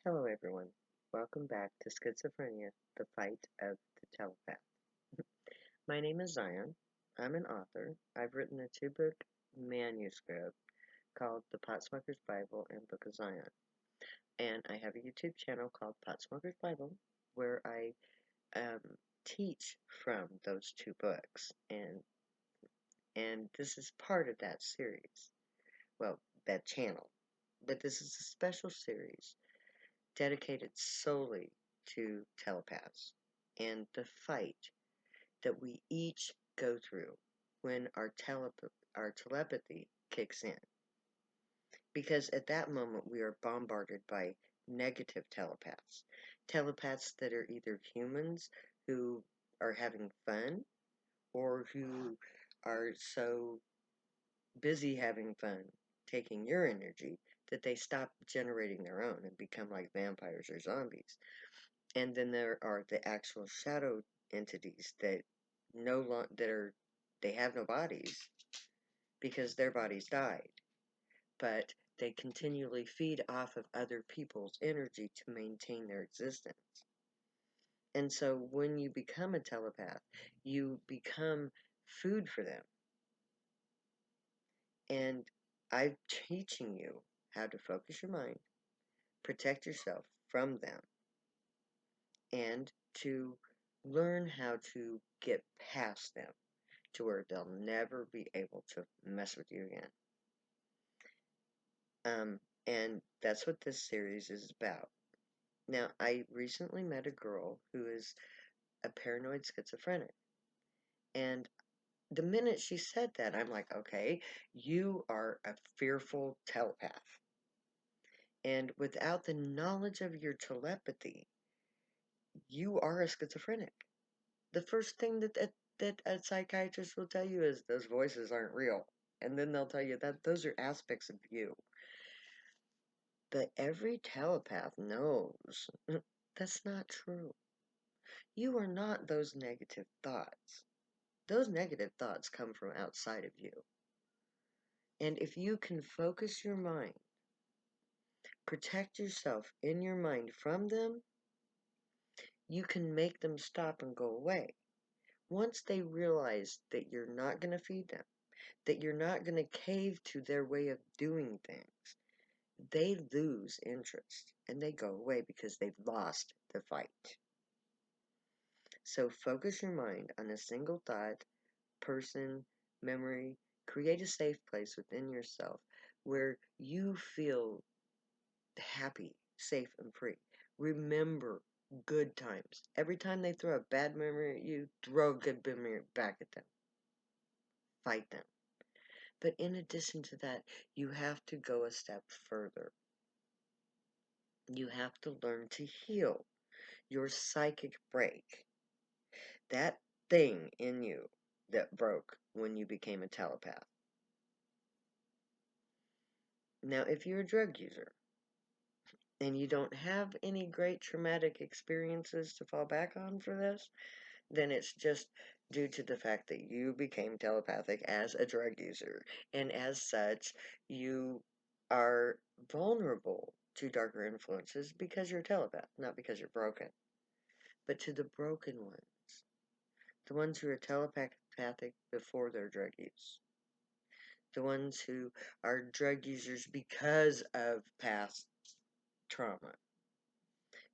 Hello, everyone. Welcome back to Schizophrenia the Fight of the Telepath. My name is Zion. I'm an author. I've written a two-book manuscript called The Pot Smoker's Bible and Book of Zion. And I have a YouTube channel called Pot Smoker's Bible where I um, teach from those two books. And this is part of that series. Well, that channel. But this is a special series dedicated solely to telepaths and the fight that we each go through when our telepathy kicks in. Because at that moment we are bombarded by negative telepaths. Telepaths that are either humans who are having fun or who are so busy having fun taking your energy that they stop generating their own and become like vampires or zombies. And then there are the actual shadow entities that no long that are they have no bodies because their bodies died, but they continually feed off of other people's energy to maintain their existence. And so when you become a telepath, you become food for them. And I'm teaching you how to focus your mind, protect yourself from them, and to learn how to get past them to where they'll never be able to mess with you again. And that's what this series is about. Now, I recently met a girl who is a paranoid schizophrenic. And the minute she said that, I'm like, okay, you are a fearful telepath. And without the knowledge of your telepathy, you are a schizophrenic. The first thing that a psychiatrist will tell you is those voices aren't real. And then they'll tell you that those are aspects of you. But every telepath knows that's not true. You are not those negative thoughts. Those negative thoughts come from outside of you. And if you can focus your mind, protect yourself in your mind from them, you can make them stop and go away. Once they realize that you're not going to feed them, that you're not going to cave to their way of doing things, they lose interest and they go away because they've lost the fight. So focus your mind on a single thought, person, memory. Create a safe place within yourself where you feel happy, safe, and free. Remember good times. Every time they throw a bad memory at you, throw a good memory back at them. Fight them. But in addition to that, you have to go a step further. You have to learn to heal your psychic break. That thing in you that broke when you became a telepath. Now, if you're a drug user and you don't have any great traumatic experiences to fall back on for this, then it's just due to the fact that you became telepathic as a drug user. And as such, you are vulnerable to darker influences because you're a telepath, not because you're broken. But to the broken ones, the ones who are telepathic before their drug use, the ones who are drug users because of past trauma.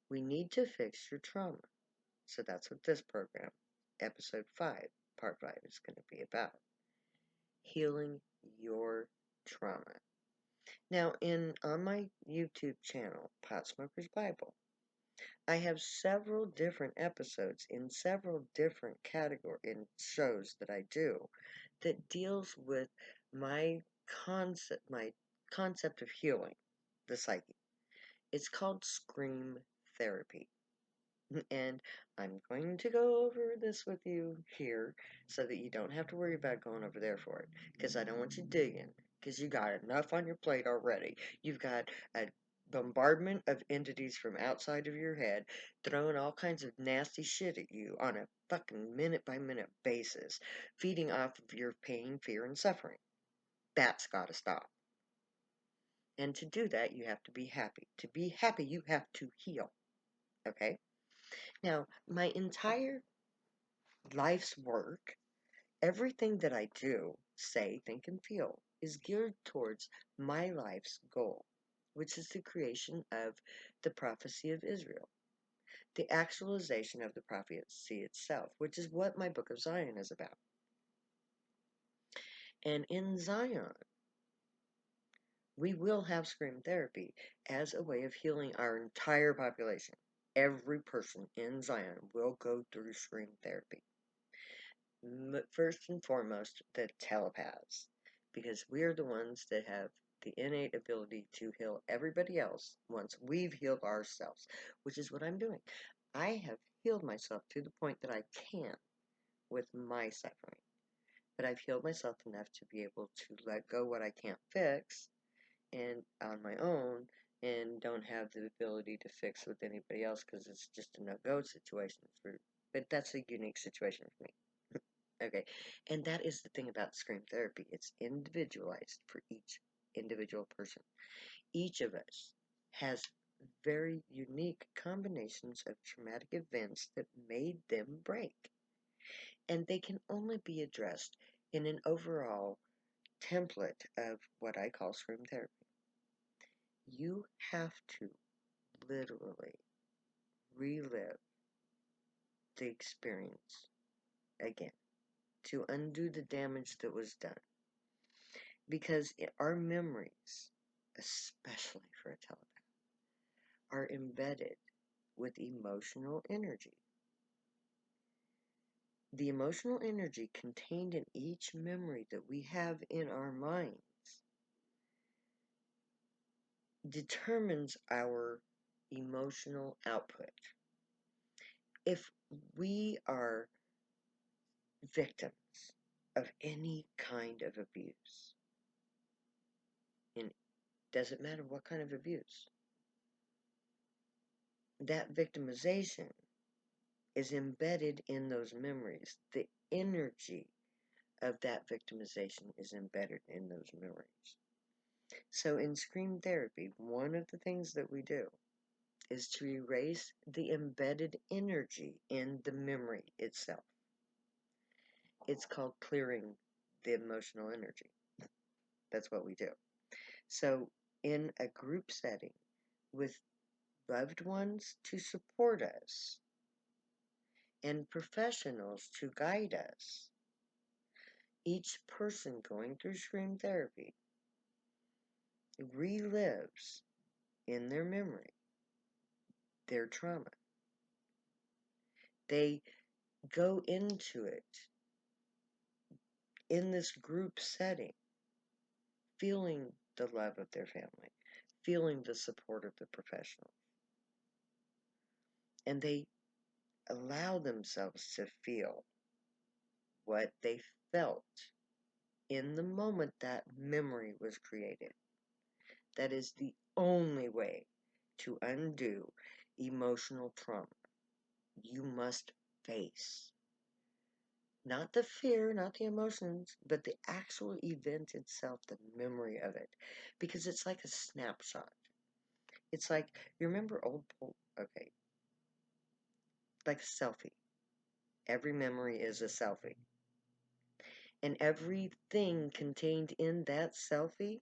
We need to fix your trauma. So that's what this program, episode 5, part 5, is going to be about. Healing your trauma. Now, on my YouTube channel, Pot Smoker's Bible, I have several different episodes in several different categories in shows that I do that deals with my concept of healing the psyche. It's called Scream Therapy. And I'm going to go over this with you here so that you don't have to worry about going over there for it. Because I don't want you digging. Because you got enough on your plate already. You've got a bombardment of entities from outside of your head throwing all kinds of nasty shit at you on a fucking minute by minute basis, feeding off of your pain, fear, and suffering. That's gotta stop. And to do that, you have to be happy. To be happy, you have to heal. Okay? Now, my entire life's work, everything that I do, say, think, and feel, is geared towards my life's goal, which is the creation of the prophecy of Israel, the actualization of the prophecy itself, which is what my Book of Zion is about. And in Zion, we will have scream therapy as a way of healing our entire population. Every person in Zion will go through scream therapy. First and foremost, the telepaths, because we're the ones that have the innate ability to heal everybody else once we've healed ourselves, which is what I'm doing. I have healed myself to the point that I can with my suffering, but I've healed myself enough to be able to let go what I can't fix and on my own, and don't have the ability to fix with anybody else because it's just a no-go situation but that's a unique situation for me. Okay, and that is the thing about scream therapy. It's individualized for each individual person. Each of us has very unique combinations of traumatic events that made them break. And they can only be addressed in an overall template of what I call scream therapy. You have to literally relive the experience again to undo the damage that was done. Because our memories, especially for a telepath, are embedded with emotional energy. The emotional energy contained in each memory that we have in our minds determines our emotional output. If we are victims of any kind of abuse, and doesn't matter what kind of abuse, that victimization is embedded in those memories. The energy of that victimization is embedded in those memories. So in scream therapy, one of the things that we do is to erase the embedded energy in the memory itself. It's called clearing the emotional energy. That's what we do. So in a group setting with loved ones to support us and professionals to guide us, each person going through scream therapy relives in their memory their trauma. They go into it in this group setting, feeling the love of their family, feeling the support of the professional. And they allow themselves to feel what they felt in the moment that memory was created. That is the only way to undo emotional trauma. You must face not the fear, not the emotions, but the actual event itself, the memory of it. Because it's like a snapshot. It's like, you remember okay, like a selfie. Every memory is a selfie. And everything contained in that selfie,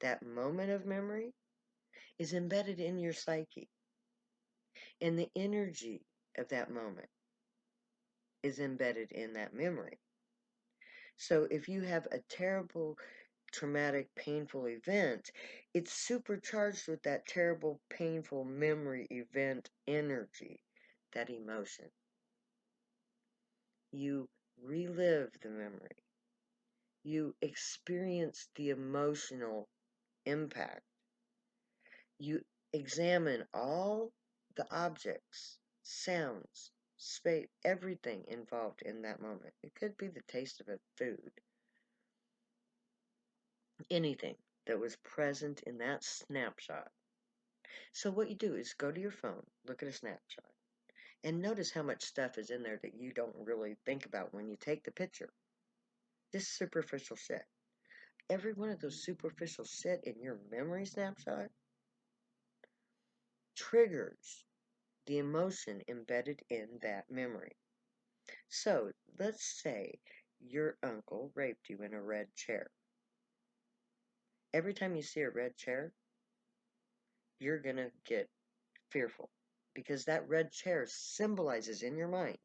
that moment of memory, is embedded in your psyche. And the energy of that moment is embedded in that memory. So if you have a terrible, traumatic, painful event, it's supercharged with that terrible, painful memory event energy, that emotion. You relive the memory. You experience the emotional impact. You examine all the objects, sounds, space, everything involved in that moment. It could be the taste of a food, anything that was present in that snapshot. So what you do is go to your phone, look at a snapshot, and notice how much stuff is in there that you don't really think about when you take the picture. Just superficial shit. every one of those superficial shit in your memory snapshot triggers the emotion embedded in that memory. So, let's say your uncle raped you in a red chair. Every time you see a red chair, you're gonna get fearful because that red chair symbolizes in your mind,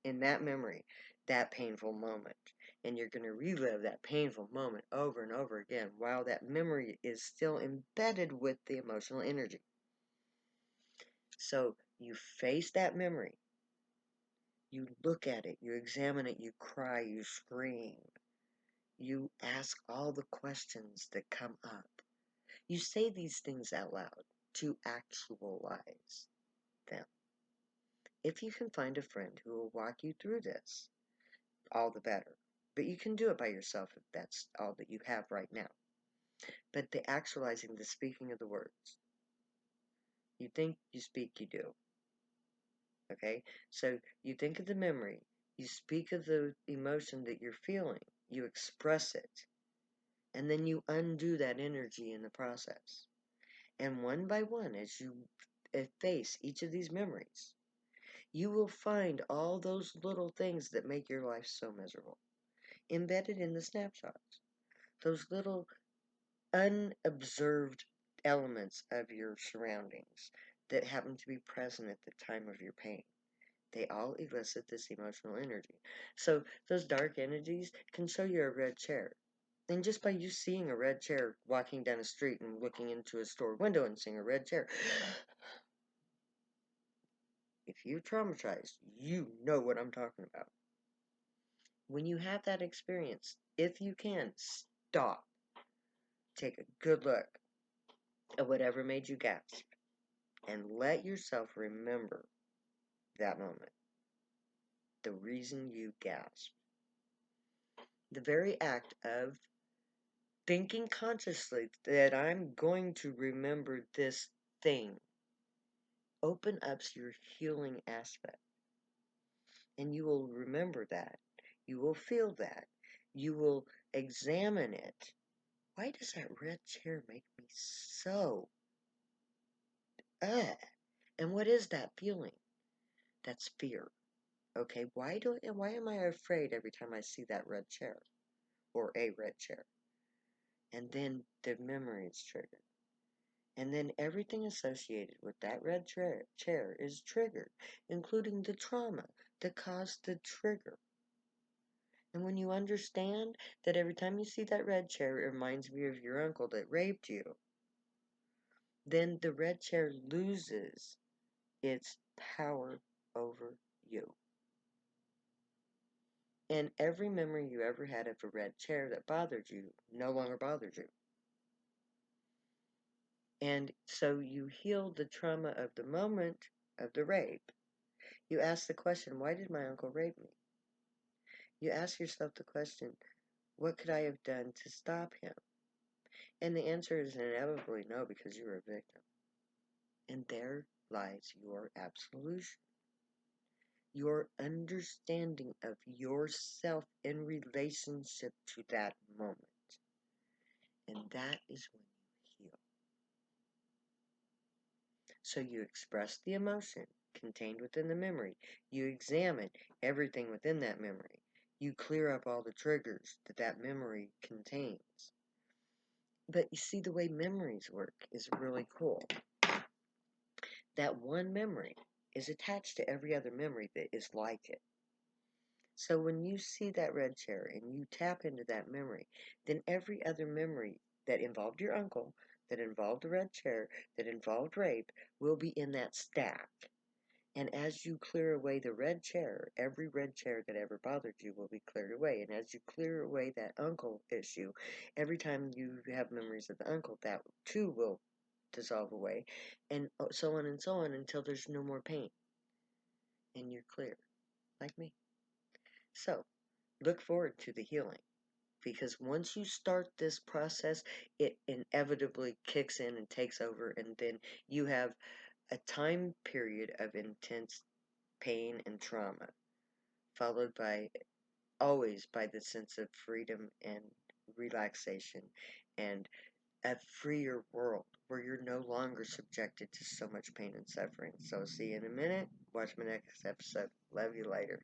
in that memory, that painful moment. And you're going to relive that painful moment over and over again while that memory is still embedded with the emotional energy. So you face that memory, you look at it, you examine it, you cry, you scream, you ask all the questions that come up. You say these things out loud to actualize them. If you can find a friend who will walk you through this, all the better. But you can do it by yourself if that's all that you have right now. But the actualizing, the speaking of the words. You think, you speak, you do. Okay? So you think of the memory, you speak of the emotion that you're feeling, you express it, and then you undo that energy in the process. And one by one, as you face each of these memories, you will find all those little things that make your life so miserable, embedded in the snapshots. Those little unobserved elements of your surroundings that happen to be present at the time of your pain. They all elicit this emotional energy. So those dark energies can show you a red chair. And just by you seeing a red chair walking down a street and looking into a store window and seeing a red chair, if you're traumatized, you know what I'm talking about. When you have that experience, if you can, stop. Take a good look at whatever made you gasp and let yourself remember that moment. The reason you gasped. The very act of thinking consciously that I'm going to remember this thing open up your healing aspect. And you will remember that. You will feel that. You will examine it. Why does that red chair make me so uh? And what is that feeling? That's fear. Okay, why am I afraid every time I see that red chair or a red chair? And then the memory is triggered. And then everything associated with that red chair is triggered, including the trauma that caused the trigger. And when you understand that every time you see that red chair, it reminds me of your uncle that raped you, then the red chair loses its power over you. And every memory you ever had of a red chair that bothered you no longer bothers you. And so you heal the trauma of the moment of the rape. You ask the question, why did my uncle rape me? You ask yourself the question, what could I have done to stop him? And the answer is inevitably no, because you were a victim. And there lies your absolution. Your understanding of yourself in relationship to that moment. And that is when you heal. So you express the emotion contained within the memory. You examine everything within that memory. You clear up all the triggers that that memory contains. But you see, the way memories work is really cool. That one memory is attached to every other memory that is like it. So when you see that red chair and you tap into that memory, then every other memory that involved your uncle, that involved the red chair, that involved rape, will be in that stack. And as you clear away the red chair, every red chair that ever bothered you will be cleared away. And as you clear away that uncle issue, every time you have memories of the uncle, that too will dissolve away. And so on until there's no more pain. And you're clear, like me. So, look forward to the healing. Because once you start this process, it inevitably kicks in and takes over. And then you have a time period of intense pain and trauma, followed by always by the sense of freedom and relaxation and a freer world where you're no longer subjected to so much pain and suffering. So, see you in a minute. Watch my next episode. Love you later.